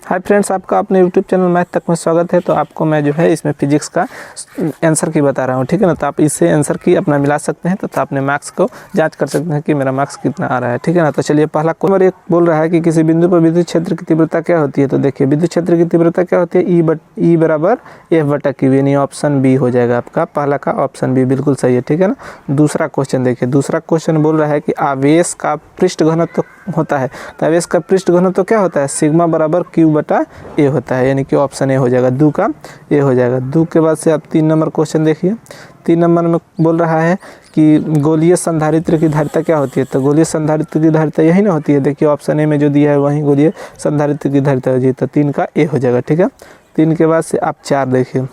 Hi friends, आपका अपने YouTube channel math तक में स्वागत है। तो आपको मैं जो है इसमें फिजिक्स का आंसर की बता रहा हूँ, ठीक है ना। तो आप इससे आंसर की अपना मिला सकते हैं, तो अपने मार्क्स को जांच कर सकते हैं कि मेरा मार्क्स कितना आ रहा है, ठीक है ना। तो चलिए, पहला नंबर एक बोल रहा है कि किसी बिंदु पर विद्युत क्षेत्र की तीव्रता क्या होती है। तो देखिए, विद्युत क्षेत्र की तीव्रता क्या होती है, ई बराबर एफ बटा क्यू, यानी ऑप्शन बी हो जाएगा आपका। पहला का ऑप्शन बी बिल्कुल सही है, ठीक है ना। दूसरा क्वेश्चन देखिए, दूसरा क्वेश्चन बोल रहा है कि आवेश का पृष्ठ घनत्व होता है। तो आवेश का पृष्ठ घनत्व क्या होता है, सिग्मा बराबर क्यू बटा ए होता है, यानी कि ऑप्शन ए हो जाएगा, दो का ए हो जाएगा। दो के बाद से आप 3 नंबर क्वेश्चन देखिए। 3 नंबर में बोल रहा है कि गोलीय संधारित्र की धारिता क्या होती है। तो गोलीय संधारित्र की धारिता यही ना होती है, देखिए ऑप्शन ए में जो दिया है वही गोलीय संधारित्र की धारिता हो जाए, तो 3 का ए हो जाएगा, ठीक है। 3 के बाद से आप 4 देखिए।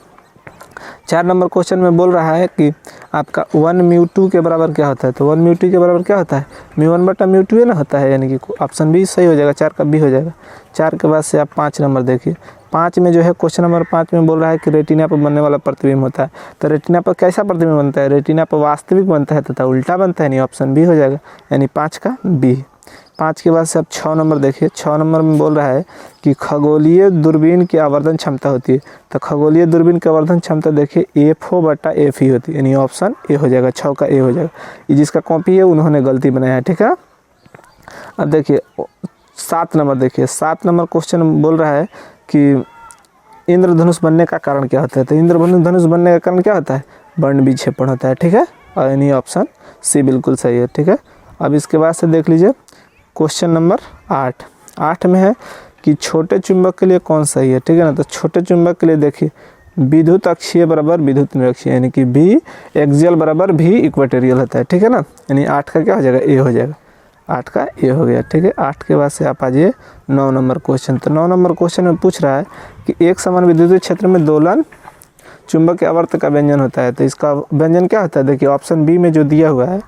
4 नंबर क्वेश्चन में बोल रहा है कि आपका 1 म्यू 2 के बराबर क्या होता है। तो 1 म्यू 2 के बराबर क्या होता है, म्यू 1 बटा म्यू 2 ना होता है, यानी कि ऑप्शन बी सही हो जाएगा, 4 का बी हो जाएगा। 4 के बाद से आप 5 नंबर देखिए। 5 में जो है क्वेश्चन नंबर 5 में बोल रहा है कि रेटिना पर बनने वाला प्रतिबिंब होता है। तो रेटिना पर कैसा प्रतिबिंब बनता है, रेटिना पर वास्तविक बनता है तथा उल्टा बनता है, नहीं ऑप्शन बी हो जाएगा, यानी 5 का बी। 5 के बाद से आप 6 नंबर देखिए। 6 नंबर में बोल रहा है कि खगोलीय दूरबीन की आवर्धन क्षमता होती है। तो खगोलीय दूरबीन की आवर्धन क्षमता देखिए एफ ओ बटा एफ ही होती है, यानी ऑप्शन ए हो जाएगा, 6 का ए हो जाएगा। ये जिसका कॉपी है उन्होंने गलती बनाया है, ठीक है। अब देखिए 7 नंबर देखिए। 7 नंबर क्वेश्चन बोल रहा है कि इंद्रधनुष बनने का कारण क्या होता है। तो इंद्रधनुष बनने का कारण क्या होता है, वर्ण विक्षेपण होता है, ठीक है। और यानी ऑप्शन सी बिल्कुल सही है, ठीक है। अब इसके बाद से देख लीजिए क्वेश्चन नंबर 8 में है कि छोटे चुंबक के लिए कौन सही है, ठीक है ना। तो छोटे चुंबक के लिए देखिए विद्युत अक्षीय बराबर विद्युत निरक्षीय, यानी कि बी एक्सियल बराबर भी इक्वेटोरियल होता है, ठीक है ना। यानी 8 का क्या हो जाएगा, ए हो जाएगा, 8 का ए हो गया, ठीक है। 8 के बाद से आप आ जाइए 9 नंबर क्वेश्चन। तो 9 नंबर क्वेश्चन में पूछ रहा है कि एक समान विद्युत क्षेत्र में दोलन चुंबक के आवर्त का व्यंजन होता है। तो इसका व्यंजन क्या होता है, देखिए ऑप्शन बी में जो दिया हुआ है,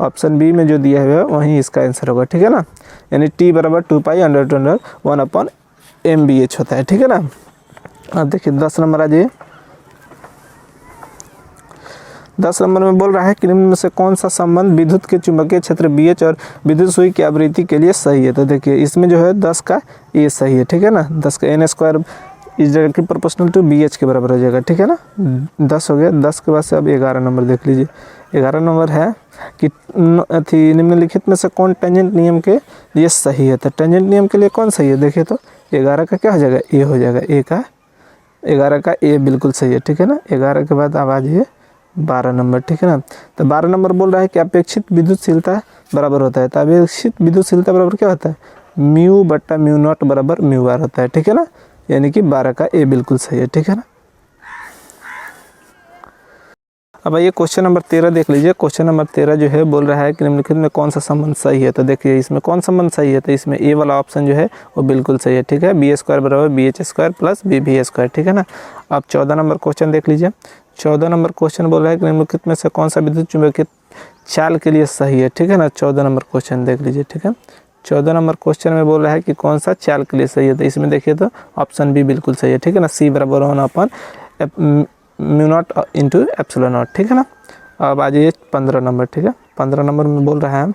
ऑप्शन बी में जो दिया हुआ है वहीं इसका आंसर होगा, ठीक है ना। यानी टी बराबर 2 pi under 1 upon M B H होता है, ठीक है ना। अब देखिए 10 नंबर आ जाइए। 10 नंबर में बोल रहा है कि निम्न में से कौन सा संबंध विद्युत के चुंबकीय क्षेत्र बी एच और विद्युत सुई की आवृत्ति के लिए सही है। तो देखिए इसमें जो है 10 का ए सही है, ठीक है ना। 10 का N square is directly proportional to B H के बराबर हो जाएगा, ठीक है ना। 10 हो गया। 10 के बाद से अब 11 नंबर देख लीजिए। 11 नंबर है कि निम्नलिखित में से कौन टेंजेंट नियम के लिए सही है। तो टेंजेंट नियम के लिए कौन सही है, देखिए तो 11 का क्या हो जाएगा, ए हो जाएगा, ए का 11 का ए बिल्कुल सही है, ठीक है ना। 11 के बाद आप आ जाइए 12 नंबर, ठीक है ना। तो 12 नंबर बोल रहा है कि अपेक्षित विद्युतशीलता बराबर होता है। तो अपेक्षित विद्युतशीलता बराबर क्या होता है, म्यू बट्टा म्यू नॉट बराबर म्यू आर होता है, ठीक है ना। यानी कि 12 का ए बिल्कुल सही है, ठीक है ना। अब आइए क्वेश्चन नंबर 13 देख लीजिए। क्वेश्चन नंबर 13 जो है बोल रहा है कि निम्नलिखित में कौन सा संबंध सही है। तो देखिए इसमें कौन संबंध सही है, तो इसमें ए वाला ऑप्शन जो है वो बिल्कुल सही है, ठीक है। बी स्क्वायर बराबर B H square plus B भी स्क्वायर, ठीक है ना। अब 14 नंबर क्वेश्चन देख लीजिए। 14 नंबर क्वेश्चन बोल रहा है कि निम्नलिखित में से कौन सा विद्युत चुंबकीय चाल के लिए सही है, ठीक है ना। 14 नंबर क्वेश्चन देख लीजिए, ठीक है। 14 नंबर क्वेश्चन में बोल रहा है कि कौन सा चाल के लिए सही है। तो इसमें देखिए तो ऑप्शन बी बिल्कुल सही है, ठीक है ना। सी बराबर 1 upon mu naught into epsilon not, ठीक है ना। अब आ जाइए 15 नंबर, ठीक है। 15 नंबर में बोल रहा है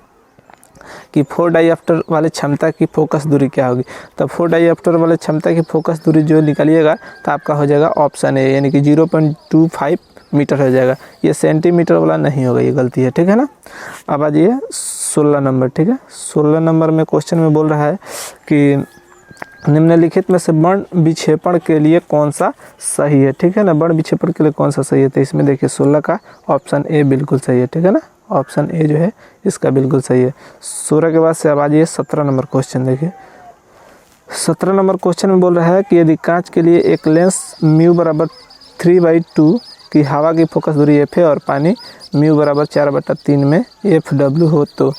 कि 4 डाइऑप्टर वाले क्षमता की फोकस दूरी क्या होगी। तो 4 डाइऑप्टर वाले क्षमता की फोकस दूरी जो निकालिएगा तो आपका हो जाएगा ऑप्शन ए, यानी कि 0.25 मीटर हो जाएगा। ये सेंटीमीटर वाला नहीं होगा, ये गलती है, ठीक है ना। अब आ जाइए 16 नंबर, ठीक है। 16 नंबर में क्वेश्चन में बोल रहा है कि निम्नलिखित में से वर्ण विक्षेपण के लिए कौन सा सही है, ठीक है ना। वर्ण विक्षेपण के लिए कौन सा सही है। तो इसमें देखिए 16 का ऑप्शन ए बिल्कुल सही है, ठीक है ना। ऑप्शन ए जो है इसका बिल्कुल सही है। 16 के बाद से अब आ जाइए 17 नंबर क्वेश्चन देखिए। 17 नंबर क्वेश्चन में बोल रहा है कि यदि कांच के लिए एक लेंस म्यू बराबर 3/2 की हवा की फोकस दूरी एफ है और पानी म्यू बराबर 4/3 में एफ डब्ल्यू हो तो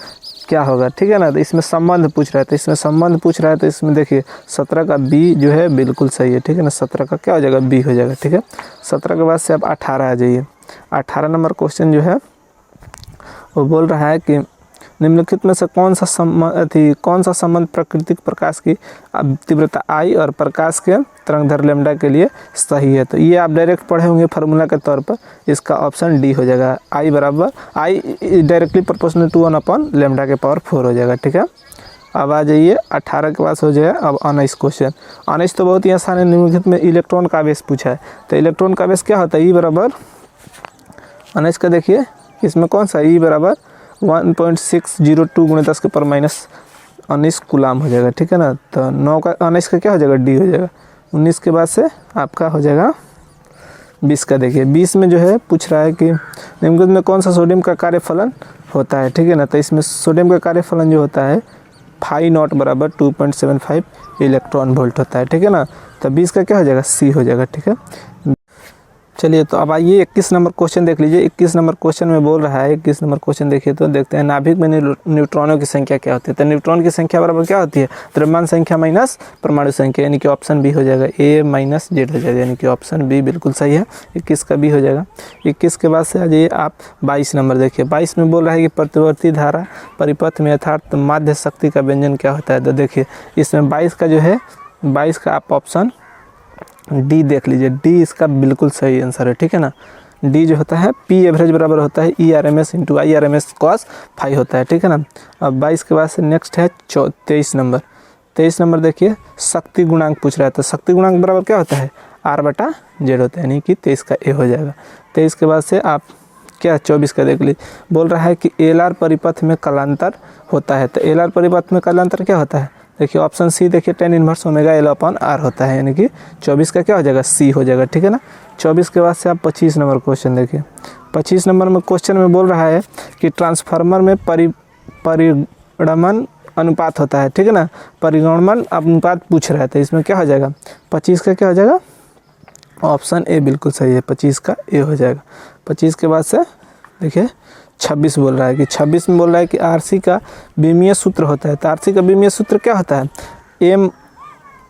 क्या होगा, ठीक है ना। तो इसमें संबंध पूछ रहा है। तो इसमें संबंध पूछ रहा है, तो इसमें देखिए 17 का बी जो है बिल्कुल सही है, ठीक है ना। 17 का क्या हो जाएगा, बी हो जाएगा, ठीक है। 17 के बाद से अब 18 आ जाइए। 18 नंबर क्वेश्चन जो है वो बोल रहा है कि निम्नलिखित में से कौन सा संबंध प्राकृतिक प्रकाश की तीव्रता आई और प्रकाश के तरंगदैर्घ्य लैम्डा के लिए सही है। तो ये आप डायरेक्ट पढ़े होंगे फार्मूला के तौर पर, इसका ऑप्शन डी हो जाएगा। आई बराबर I directly proportional to 1 upon lambda के पावर 4 हो जाएगा, ठीक है। अब आ जाइए 18 के पास हो जाएगा। अब 19 क्वेश्चन, 19 तो बहुत ही आसान है। निम्नलिखित में इलेक्ट्रॉन का आवेश पूछा है, तो इलेक्ट्रॉन का आवेश क्या होता है? ई बराबर 19 का देखिए इसमें कौन सा, ई बराबर 1.602 × 10⁻19 कूलाम हो जाएगा, ठीक है ना। तो 9 का 19 का क्या हो जाएगा? डी हो जाएगा। 19 के बाद से आपका हो जाएगा 20 का। देखिए 20 में जो है पूछ रहा है कि निम्नलिखित में कौन सा सोडियम का कार्यफलन होता है, ठीक है ना। तो इसमें सोडियम का कार्यफलन जो होता है फाई नॉट बराबर 2.75 इलेक्ट्रॉन वोल्ट होता है, ठीक है ना। तो 20 का क्या हो जाएगा? सी हो जाएगा, ठीक है। चलिए तो अब आइए 21 नंबर क्वेश्चन देख लीजिए। 21 नंबर क्वेश्चन में बोल रहा है, 21 नंबर क्वेश्चन देखिए तो देखते हैं नाभिक में न्यूट्रॉनों की संख्या क्या होती है। तो न्यूट्रॉन की संख्या बराबर क्या होती है? द्रव्यमान संख्या माइनस परमाणु संख्या, यानी कि ऑप्शन बी हो जाएगा, ए माइनस जेड हो जाएगा, यानी कि ऑप्शन बी बिल्कुल सही है। 21 का बी हो जाएगा। 21 के बाद से आ जाइए आप 22 नंबर देखिए। 22 में बोल रहा है कि प्रतिवर्ती धारा परिपथ में यथार्थ माध्य शक्ति का व्यंजन क्या होता है। तो देखिए इसमें 22 का जो है, 22 का आप ऑप्शन डी देख लीजिए, डी इसका बिल्कुल सही आंसर है, ठीक है ना। डी जो होता है पी एवरेज बराबर होता है ERMS × IRMS cos फाई होता है, ठीक है ना। अब 22 के बाद से नेक्स्ट है 23 नंबर। 23 नंबर देखिए शक्ति गुणांक पूछ रहा है। तो शक्ति गुणांक बराबर क्या होता है? R/Z होता है, यानी कि 23 का ए हो जाएगा। 23 के बाद से आप क्या 24 का देख लीजिए। बोल रहा है कि LR परिपथ में कलांतर होता है। तो LR परिपथ में कलांतर क्या होता है? देखिए ऑप्शन सी देखिए tan इनवर्स ओमेगा L/R होता है, यानी कि 24 का क्या हो जाएगा? सी हो जाएगा, ठीक है ना। 24 के बाद से आप 25 नंबर क्वेश्चन देखिए। 25 नंबर में क्वेश्चन में बोल रहा है कि ट्रांसफार्मर में परिगणन अनुपात होता है, ठीक है ना। परिगणन अनुपात पूछ रहा है, तो इसमें क्या हो जाएगा? 25 का क्या हो जाएगा? ऑप्शन ए बिल्कुल सही है, 25 का ए हो जाएगा। 25 के बाद से देखिए 26 बोल रहा है कि 26 में बोल रहा है कि आरसी का विमीय सूत्र होता है। तो आरसी का विमीय सूत्र क्या होता है?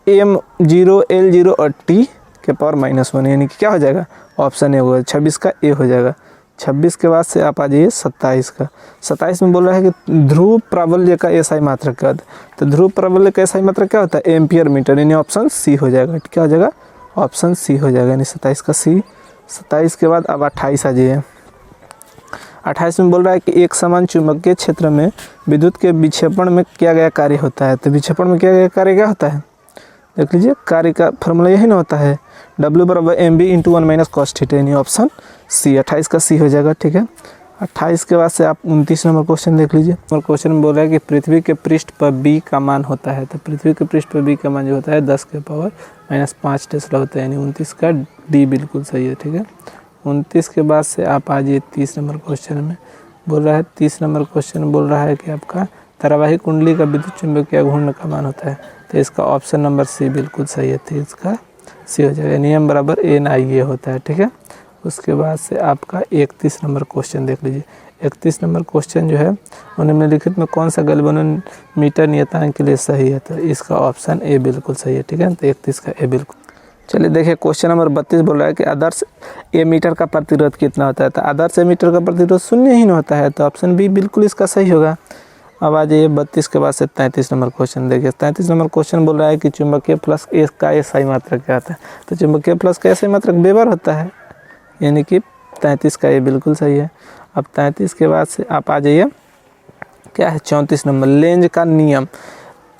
M0 L0 और T के पावर -1, यानी कि क्या हो जाएगा? ऑप्शन ए होगा, 26 का ए हो जाएगा। 26 के बाद से आप आ जाइए 27 का। 27 में बोल रहा है कि ध्रुव प्राबल्य का एसआई मात्रक क्या होता है। तो ध्रुव प्राबल्य का एसआई मात्रक क्या होता है? एम्पियर मीटर, यानी ऑप्शन सी हो जाएगा। क्या हो जाएगा? ऑप्शन सी हो जाएगा, यानी 27 का सी। 27 के बाद अब 28 आ जाइए। 28 में बोल रहा है कि एक समान चुंबकीय क्षेत्र में विद्युत के विक्षेपण में किया गया कार्य होता है। तो विक्षेपण में किया गया कार्य क्या होता है? देख लीजिए, कार्य का फॉर्मूला यही ना होता है, W = mv × 1 - cos θ, यानी ऑप्शन सी। 28 का सी हो जाएगा, ठीक है। 28 के बाद से आप 29 नंबर क्वेश्चन देख लीजिए। और क्वेश्चन में बोल रहा है कि पृथ्वी के पृष्ठ पर बी का मान होता है। तो पृथ्वी के पृष्ठ पर बी का मान जो होता है 10 के पावर -5 टेस्ला होता है, यानी 29 का डी बिल्कुल सही है, ठीक है। 29 के बाद से आप आ जाइए 30 नंबर क्वेश्चन में। बोल रहा है 30 नंबर क्वेश्चन बोल रहा है कि आपका धारावाही कुंडली का विद्युत चुंबकीय घूर्णन का मान होता है। तो इसका ऑप्शन नंबर सी बिल्कुल सही है, 30 का सी हो जाएगा। नियम बराबर NIA होता है, ठीक है। उसके बाद से आपका 31 नंबर क्वेश्चन देख लीजिए। 31 नंबर क्वेश्चन जो है निम्नलिखित में कौन सा गैल्वेनोमीटर नियतांक के लिए सही है। तो इसका ऑप्शन ए बिल्कुल सही है, ठीक है। तो 31 का ए बिल्कुल। चलिए देखिए क्वेश्चन नंबर 32 बोल रहा है कि आदर्श एमीटर का प्रतिरोध कितना होता है। तो आदर्श एमीटर का प्रतिरोध 0 ही होता है, तो ऑप्शन बी बिल्कुल इसका सही होगा। अब आ जाइए 32 के बाद से 33 नंबर क्वेश्चन देखिए। 33 नंबर क्वेश्चन बोल रहा है कि चुंबकीय फ्लक्स का एसआई मात्रक क्या होता है। तो चुंबकीय फ्लक्स का एसआई मात्रक वेबर होता है, यानी कि 33 का ये बिल्कुल सही है। अब 33 के बाद से आप आ जाइए क्या है 34 नंबर। लेंज का नियम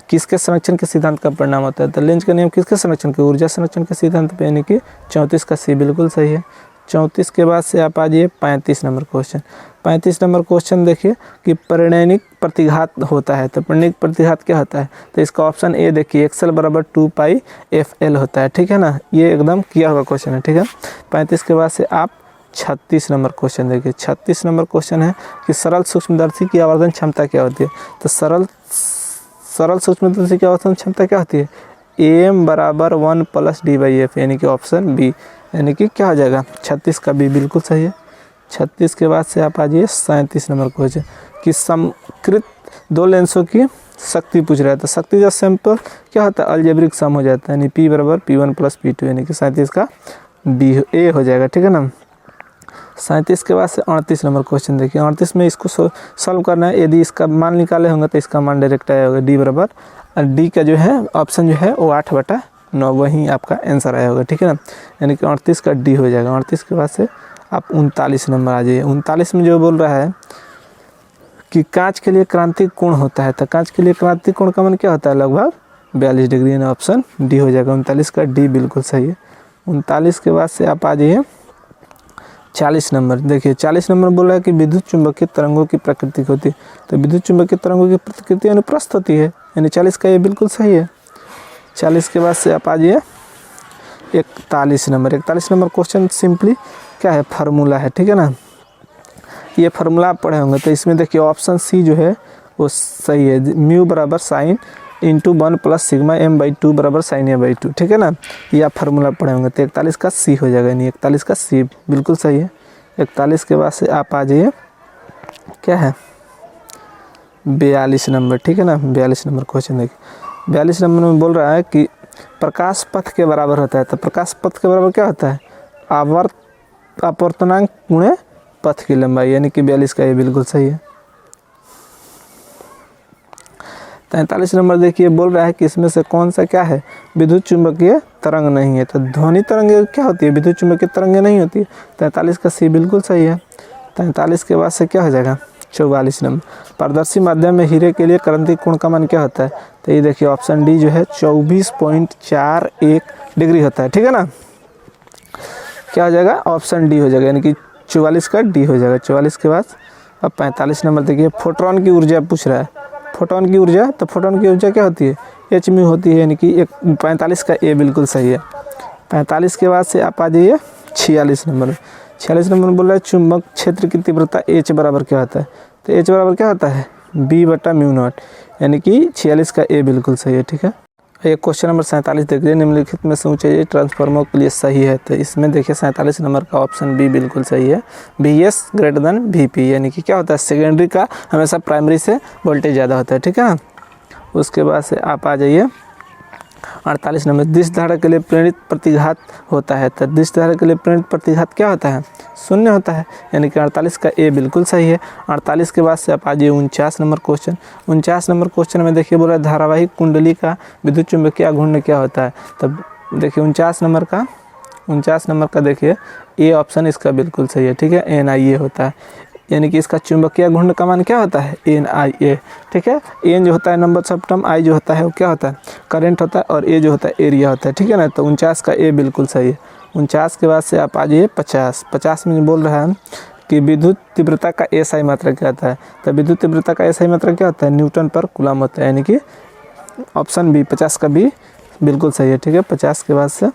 किसके संरक्षण के सिद्धांत का परिणाम होता है। तो लेंज का नियम किसके संरक्षण के? ऊर्जा संरक्षण के सिद्धांत पे, यानी कि 34 का सी बिल्कुल सही है। 34 के बाद से आप आ जाइए 35 नंबर क्वेश्चन। 35 नंबर क्वेश्चन देखिए कि परिणैनिक प्रतिघात होता है। तो परिणैनिक प्रतिघात क्या होता है? तो इसका ऑप्शन ए देखिए, XL = 2πfl होता है, ठीक है ना। ये एकदम किया हुआ क्वेश्चन है, ठीक है। 35 के बाद से आप 36 नंबर क्वेश्चन देखिए। 36 नंबर क्वेश्चन है कि सरल सूक्ष्मदर्शी की आवर्धन क्षमता क्या होती है। तो सरल सूक्ष्मदर्शी की आवर्धन क्षमता क्या होती है? AM = 1 + D/f, यानी कि ऑप्शन बी, यानी कि क्या हो जाएगा? 36 का बी बिल्कुल सही है। 36 के बाद से आप आ जाइए 37 नंबर क्वेश्चन कि समकृत दो लेंसों की शक्ति पूछ रहा है। तो शक्ति का सैंपल क्या होता है? अलजेब्रिक सम हो जाता है, यानी P = P1 + P2, यानी कि 37 का डी ए हो जाएगा, ठीक है ना। 37 के बाद से 38 नंबर क्वेश्चन देखिए। 38 में इसको सॉल्व करना है। यदि इसका मान निकाले होंगे तो इसका मान डायरेक्ट आया होगा, डी बराबर, डी का जो है ऑप्शन जो है वो 8/9 वही आपका आंसर आया होगा, ठीक है ना। यानी कि 38 का डी हो जाएगा। 38 के बाद से आप 39 नंबर आ जाइए। 39 में जो बोल रहा है कि कांच के लिए क्रांतिक कोण होता है, तो कांच के लिए क्रांतिक कोण का मान क्या होता है, लगभग 42 डिग्री, यानी ऑप्शन डी हो जाएगा। 39 का डी बिल्कुल सही है। 39 के बाद से आप आ जाइए 40 नंबर। देखिए 40 नंबर बोल रहा है कि विद्युत चुंबकीय तरंगों की प्रकृति होती है, तो विद्युत चुंबकीय तरंगों की प्रकृति अनुप्रस्थ होती है, यानी 40 का ये बिल्कुल सही है। 40 के बाद से आप आ जाइए 41 नंबर। 41 नंबर क्वेश्चन सिंपली क्या है, फार्मूला है, ठीक है ना। ये फार्मूला आप पढ़े होंगे, तो इसमें देखिए ऑप्शन सी जो है वो सही है। म्यू बराबर sine into 1 plus sigma m/2 बराबर साइन a/2, ठीक है ना। ये आप फार्मूला पढ़े होंगे, तो 41 का सी हो जाएगा, यानी 41 का सी बिल्कुल सही है। 41 के बाद से आप आ जाइए क्या है 42 नंबर, ठीक है ना। 42 नंबर क्वेश्चन देखिए, 42 नंबर में बोल रहा है कि प्रकाश पथ के बराबर होता है, तो प्रकाश पथ के बराबर क्या होता है, अपवर्तनांक गुणे पथ की लंबाई, यानी कि 42 का ये बिल्कुल सही है। 43 नंबर देखिए बोल रहा है कि इसमें से कौन सा क्या है, विद्युत चुंबकीय तरंग नहीं है, तो ध्वनि तरंग क्या होती है, विद्युत चुंबकीय तरंग नहीं होती है। 43 का सी बिल्कुल सही है। 43 के बाद से क्या हो जाएगा 44 नंबर। पारदर्शी माध्यम में हीरे के लिए क्रांतिक कोण का मान क्या होता है, तो ये देखिए ऑप्शन डी जो है 24.41 डिग्री होता है, ठीक है ना। क्या हो जाएगा, ऑप्शन डी हो जाएगा, यानी कि 44 का डी हो जाएगा। 44 के बाद अब 45 नंबर देखिए, फोटोन की ऊर्जा पूछ रहा है। फोटोन की ऊर्जा, तो फोटोन की ऊर्जा क्या होती है, एच म्यू होती है, यानी कि 45 का ए बिल्कुल सही है। 45 के बाद से आप आ जाइए 46 नंबर। 46 नंबर बोल रहा है चुंबक क्षेत्र की तीव्रता एच बराबर क्या होता है, तो एच बराबर क्या होता है B/μ0, यानी कि 46 का ए बिल्कुल सही है, ठीक है। ये क्वेश्चन नंबर 47 देखिए, निम्नलिखित में से ऊंचाई ट्रांसफार्मर के लिए सही है, तो इसमें देखिए 47 नंबर का ऑप्शन बी बिल्कुल सही है। VS > VP, यानी कि क्या होता है, सेकेंडरी का हमेशा प्राइमरी से वोल्टेज ज़्यादा होता है, ठीक है ना। उसके बाद से आप आ जाइए 48 नंबर। दिश धारा के लिए प्रेरित प्रतिघात होता है, तो दिश धारा के लिए प्रेरित प्रतिघात क्या होता है, 0 होता है, यानी कि 48 का ए बिल्कुल सही है। 48 के बाद से आप आ जाइए 49 नंबर क्वेश्चन। 49 नंबर क्वेश्चन में देखिए बोला धारावाहिक कुंडली का विद्युत चुंबकीय घूर्णन क्या होता है, तब देखिए 49 नंबर का देखिए ए ऑप्शन इसका बिल्कुल सही है, ठीक है। NIA होता है, यानी कि इसका चुंबकीय घूर्णन का मान क्या होता है, NIA, ठीक है। N जो होता है नंबर सब टर्म, I जो होता है वो क्या होता है, करंट होता है, और A जो होता है एरिया होता है, ठीक है ना। तो 49 का ए बिल्कुल सही है। 49 के बाद से आप आ जाइए 50 में बोल रहा है कि विद्युत तीव्रता का SI मात्रा क्या होता है, तो विद्युत तीव्रता का SI मात्रा क्या होता है, न्यूटन पर कूलम होता है, यानी कि ऑप्शन बी 50 का बी बिल्कुल सही है, ठीक है। 50 के बाद से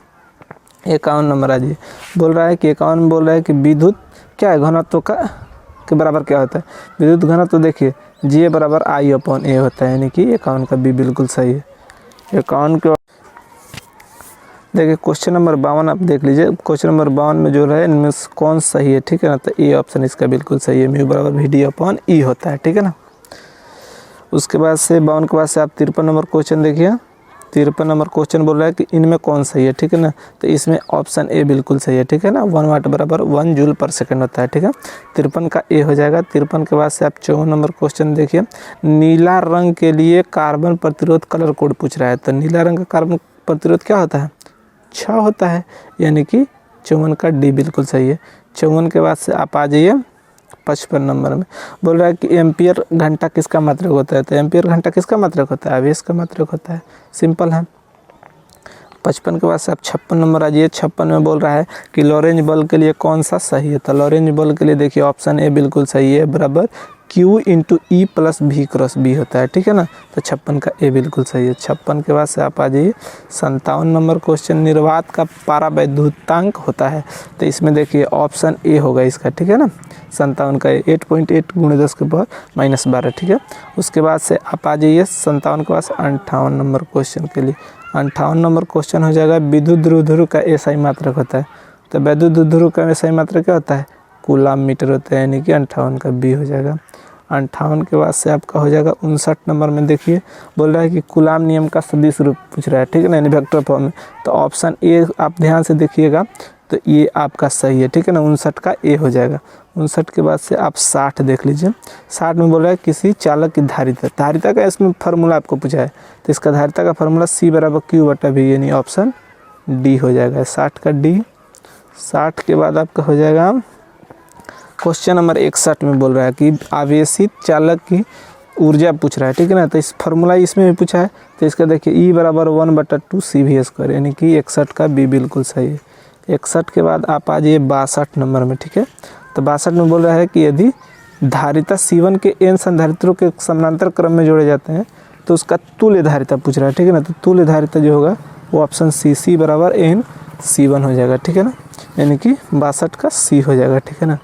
51 नंबर आ जाइए, बोल रहा है कि 51 में बोल रहा है कि विद्युत क्या है घनत्व का के बराबर क्या होता है, विद्युत घनत्व देखिए G बराबर I/A होता है, यानी कि 51 का बी बिल्कुल सही है। 51 के देखिए क्वेश्चन नंबर 52 आप देख लीजिए। क्वेश्चन नंबर 52 में जो है इनमें कौन सही है, ठीक है ना, तो ए ऑप्शन इसका बिल्कुल सही है, म्यू बराबर VD/E होता है, ठीक है ना। उसके बाद से 52 के बाद से आप 53 नंबर क्वेश्चन देखिए। 53 नंबर क्वेश्चन बोल रहा है कि इनमें कौन सही है, ठीक है ना, तो इसमें ऑप्शन ए बिल्कुल सही है, ठीक है ना। 1 वाट बराबर 1 जूल पर सेकंड होता है, ठीक है। 53 का ए हो जाएगा। 53 के बाद से आप 54 नंबर क्वेश्चन देखिए, नीला रंग के लिए कार्बन प्रतिरोध कलर कोड पूछ रहा है, तो नीला रंग का कार्बन प्रतिरोध क्या होता है, 6 होता है, यानी कि 54 का डी बिल्कुल सही है। 54 के बाद से आप आ जाइए 55 नंबर में, बोल रहा है कि एम्पियर घंटा किसका मात्रक होता है, तो एम्पियर घंटा किसका मात्रक होता है, आवेश का मात्रक होता है, सिंपल है। 55 के बाद से आप 56 नंबर आ जाइए। 56 में बोल रहा है कि लॉरेंज बल के लिए कौन सा सही है, तो लॉरेंज बल के लिए देखिए ऑप्शन ए बिल्कुल सही है, बराबर Q × E + V × B होता है, ठीक है ना। तो 56 का ए बिल्कुल सही है। 56 के बाद से आप आ जाइए 57 नंबर क्वेश्चन, निर्वात का पारावैद्युतांक होता है, तो इसमें देखिए ऑप्शन ए होगा इसका, ठीक है ना। 57 का 8.8 × 10⁻12, ठीक है। उसके बाद से आप आ जाइए 57 के बाद 58 नंबर क्वेश्चन के लिए। 58 नंबर क्वेश्चन हो जाएगा विद्युत द्विध्रुव का SI मात्रक होता है, तो विद्युत द्विध्रुव का SI मात्रक क्या होता है, कूलम मीटर होता है, यानी कि 58 का बी हो जाएगा। 58 के बाद से आपका हो जाएगा 59 नंबर में देखिए, बोल रहा है कि कूलम नियम का सदिश रूप पूछ रहा है, ठीक है ना, यानी वेक्टर फॉर्म में, तो ऑप्शन ए आप ध्यान से देखिएगा, तो ये आपका सही है, ठीक है ना। 59 का ए हो जाएगा। 59 के बाद से आप 60 देख लीजिए। 60 में बोल रहा है किसी चालक की धारिता का इसमें फार्मूला आपको पूछा है, तो इसका धारिता का फार्मूला C = Q/V, यानी ऑप्शन डी हो जाएगा। 60 का डी। 60 के बाद आपका हो जाएगा क्वेश्चन नंबर 61 में बोल रहा है कि आवेशित चालक की ऊर्जा पूछ रहा है, ठीक है ना। तो इस फार्मूला इसमें भी पूछा है, तो इसका देखिए E बराबर 1/2 CV², यानी कि 61 का बी बिल्कुल सही है। 61 के बाद आप आ जाइए 62 नंबर में, ठीक है। तो 62 में बोल रहा है कि यदि धारिता C1 के n संधारित्रों के समानांतर क्रम में जोड़े जाते हैं तो उसका तुल्य धारिता पूछ रहा है, ठीक है ना। तो तुल्य धारिता जो होगा वो ऑप्शन C बराबर n C1 हो जाएगा, ठीक है ना, यानी कि 62 का C हो जाएगा, ठीक है ना।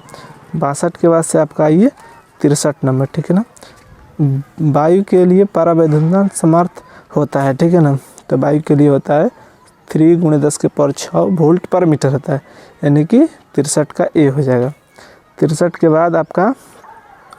62 के बाद से आपका आइए 63 नंबर, ठीक है ना। वायु के लिए परावैद्युत समर्थ होता है, ठीक है ना। तो वायु के लिए होता है 3 × 10⁶ वोल्ट पर मीटर होता है, यानी कि 63 का ए हो जाएगा। 63 के बाद आपका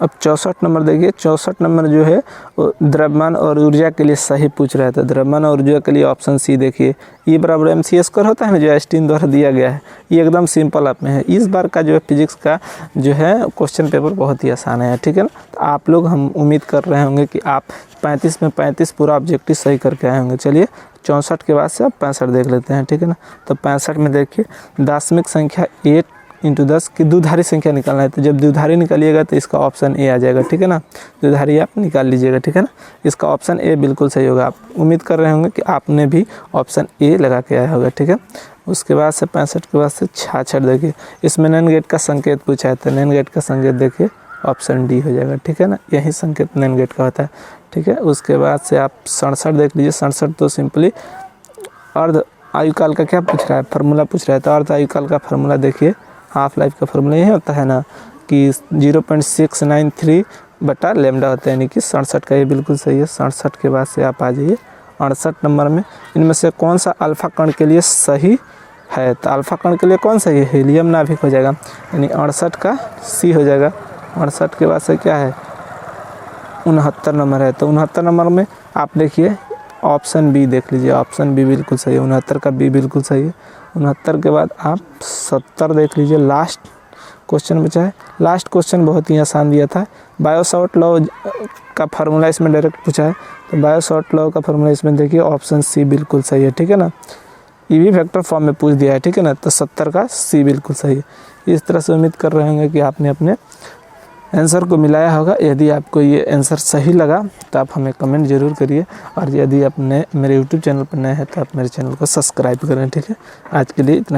अब 64 नंबर देखिए। 64 नंबर जो है वो द्रव्यमान और ऊर्जा के लिए सही पूछ रहा था। द्रव्यमान और ऊर्जा के लिए ऑप्शन सी देखिए, E बराबर mc² होता है ना, जो आइंस्टीन द्वारा दिया गया है। ये एकदम सिंपल आप में है। इस बार का जो है फिजिक्स का जो है क्वेश्चन पेपर बहुत ही आसान है, ठीक है ना। तो आप लोग, हम उम्मीद कर रहे होंगे कि आप 35 में 35 पूरा ऑब्जेक्टिव सही करके आए होंगे। चलिए 64 के बाद से आप 65 देख लेते हैं, ठीक है ना। तो 65 में देखिए दशमिक संख्या 8 × 10 की द्विधारी संख्या निकालना है। तो जब द्विधारी निकालिएगा तो इसका ऑप्शन ए आ जाएगा, ठीक है ना। द्विधारी आप निकाल लीजिएगा, ठीक है ना। इसका ऑप्शन ए बिल्कुल सही होगा। आप उम्मीद कर रहे होंगे कि आपने भी ऑप्शन ए लगा के आया होगा, ठीक है। उसके बाद से 65 के बाद से 66 देखिए। इसमें नैन गेट का संकेत पूछा है, तो नैन गेट का संकेत देखिए ऑप्शन डी हो जाएगा, ठीक है ना। यही संकेत नैन गेट का होता है, ठीक है। उसके बाद से आप 67 देख लीजिए। 67 तो सिंपली अर्ध आयुकाल का क्या पूछ रहा है, फार्मूला पूछ रहा है। तो अर्ध आयुकाल का फार्मूला देखिए, हाफ लाइफ का फार्मूला यही होता है ना कि 0.693/λ होता है, यानी कि 67 का ये बिल्कुल सही है। 67 के बाद से आप आ जाइए 68 नंबर में। इनमें से कौन सा अल्फा कण के लिए सही है? तो अल्फा कण के लिए कौन सा है? हीलियम नाभिक हो जाएगा, यानी 68 का सी हो जाएगा। 68 के बाद से क्या है? 69 नंबर है। तो 69 नंबर में आप देखिए ऑप्शन बी देख लीजिए, ऑप्शन बी बिल्कुल सही है। 69 का बी बिल्कुल सही है। 69 के बाद आप 70 देख लीजिए। लास्ट क्वेश्चन बचा है। लास्ट क्वेश्चन बहुत ही आसान दिया था। बायो-सॉर्ट लॉ का फार्मूला इसमें डायरेक्ट पूछा है। तो बायो-सॉर्ट लॉ का फार्मूला इसमें देखिए ऑप्शन सी बिल्कुल सही है, ठीक है ना। ईवी वेक्टर फॉर्म में पूछ दिया है, ठीक है ना। तो 70 का सी बिल्कुल सही है। इस तरह से उम्मीद कर रहे होंगे कि आपने अपने आंसर को मिलाया होगा। यदि आपको ये आंसर सही लगा तो आप हमें कमेंट ज़रूर करिए, और यदि आप मेरे यूट्यूब चैनल पर नए हैं तो आप मेरे चैनल को सब्सक्राइब करें, ठीक है। आज के लिए इतना ही।